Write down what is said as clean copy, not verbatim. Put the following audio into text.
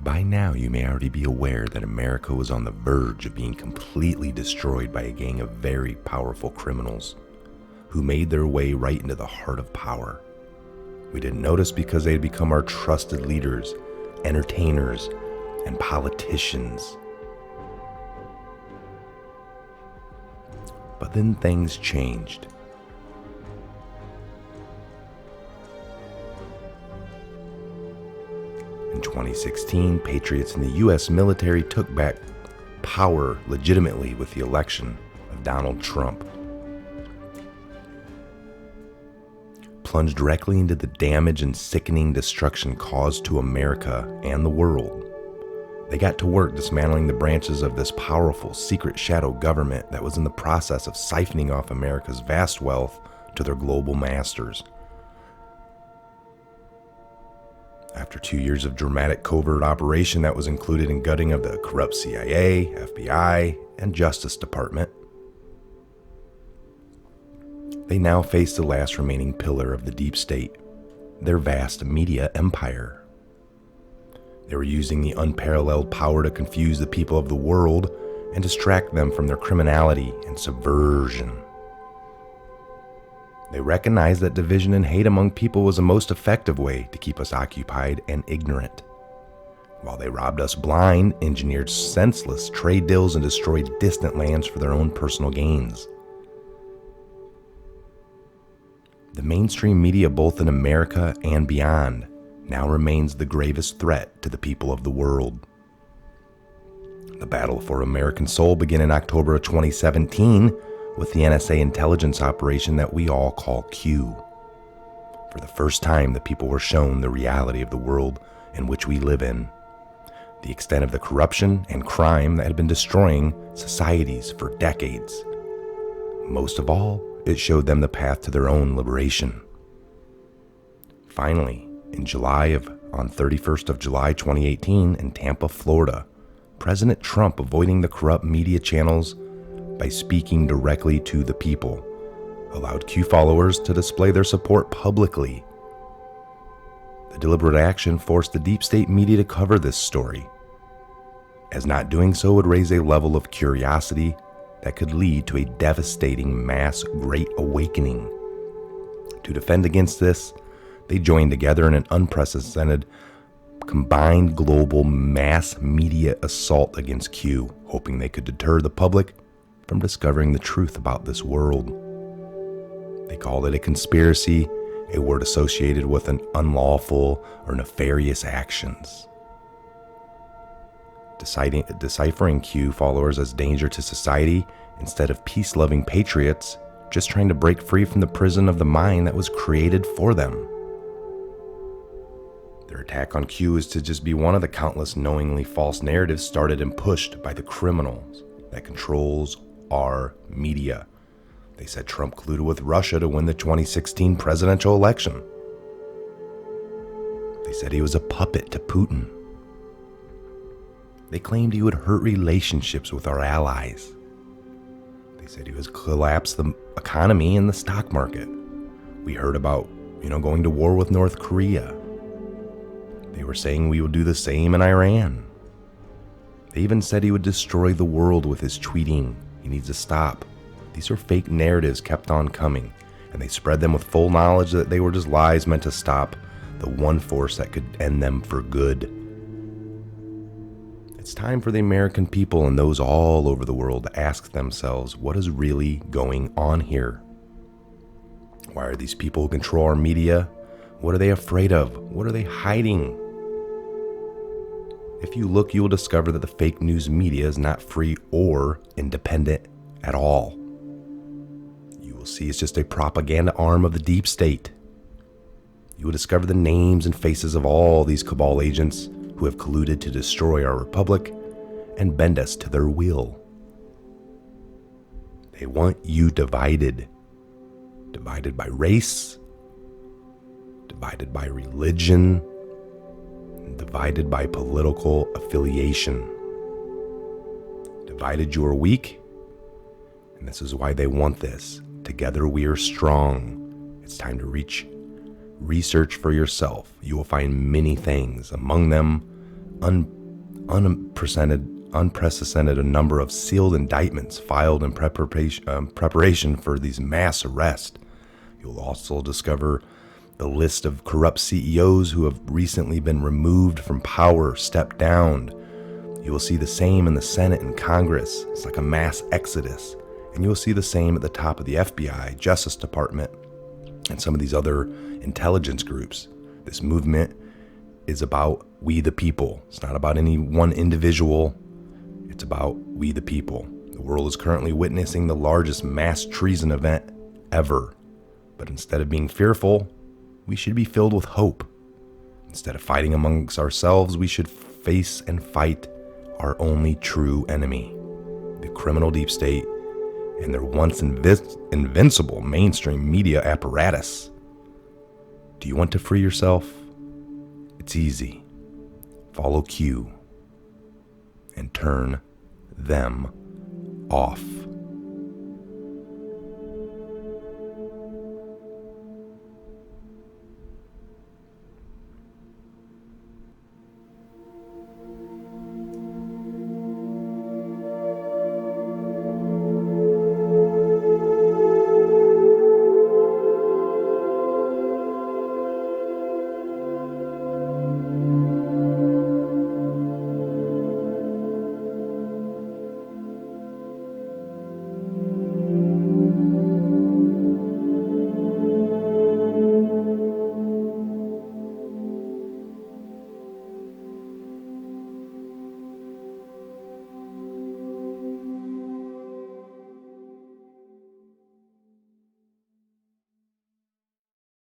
By now, you may already be aware that America was on the verge of being completely destroyed by a gang of very powerful criminals who made their way right into the heart of power. We didn't notice because they had become our trusted leaders, entertainers, and politicians. But then things changed. In 2016, patriots in the U.S. military took back power legitimately with the election of Donald Trump. Plunged directly into the damage and sickening destruction caused to America and the world. They got to work dismantling the branches of this powerful secret shadow government that was in the process of siphoning off America's vast wealth to their global masters. After 2 years of dramatic covert operation that was included in gutting of the corrupt CIA, FBI, and Justice Department, they now face the last remaining pillar of the deep state, their vast media empire. They were using the unparalleled power to confuse the people of the world and distract them from their criminality and subversion. They recognized that division and hate among people was the most effective way to keep us occupied and ignorant. While they robbed us blind, engineered senseless trade deals, and destroyed distant lands for their own personal gains. The mainstream media, both in America and beyond, now remains the gravest threat to the people of the world. The battle for American soul began in October of 2017 with the NSA intelligence operation that we all call Q. For the first time, the people were shown the reality of the world in which we live in, the extent of the corruption and crime that had been destroying societies for decades. Most of all, it showed them the path to their own liberation. Finally, on 31st of July 2018 in Tampa, Florida, President Trump, avoiding the corrupt media channels by speaking directly to the people, allowed Q followers to display their support publicly. The deliberate action forced the deep state media to cover this story, as not doing so would raise a level of curiosity that could lead to a devastating mass great awakening. To defend against this, they joined together in an unprecedented combined global mass media assault against Q, hoping they could deter the public from discovering the truth about this world. They called it a conspiracy, a word associated with an unlawful or nefarious actions. Deciphering Q followers as danger to society instead of peace-loving patriots just trying to break free from the prison of the mind that was created for them. Their attack on Q is to just be one of the countless knowingly false narratives started and pushed by the criminals that controls our media. They said Trump colluded with Russia to win the 2016 presidential election. They said he was a puppet to Putin. They claimed he would hurt relationships with our allies. They said he would collapse the economy and the stock market. We heard about, going to war with North Korea. They were saying we would do the same in Iran. They even said he would destroy the world with his tweeting. He needs to stop. These are fake narratives kept on coming, and they spread them with full knowledge that they were just lies meant to stop the one force that could end them for good. It's time for the American people and those all over the world to ask themselves, what is really going on here? Why are these people who control our media? What are they afraid of? What are they hiding? If you look, you will discover that the fake news media is not free or independent at all. You will see it's just a propaganda arm of the deep state. You will discover the names and faces of all these cabal agents who have colluded to destroy our republic and bend us to their will. They want you divided. Divided by race, divided by religion, and divided by political affiliation. Divided you are weak, and this is why they want this. Together we are strong. It's time to research for yourself. You will find many things, among them unprecedented a number of sealed indictments filed in preparation for these mass arrests. You'll also discover the list of corrupt CEOs who have recently been removed from power, stepped down. You will see the same in the Senate and Congress. It's like a mass exodus. And you will see the same at the top of the FBI, Justice Department, and some of these other intelligence groups. This movement is about we the people. It's not about any one individual. It's about we the people. The world is currently witnessing the largest mass treason event ever. But instead of being fearful, we should be filled with hope. Instead of fighting amongst ourselves, we should face and fight our only true enemy, the criminal deep state and their once invincible mainstream media apparatus. Do you want to free yourself? It's easy. Follow Q and turn them off.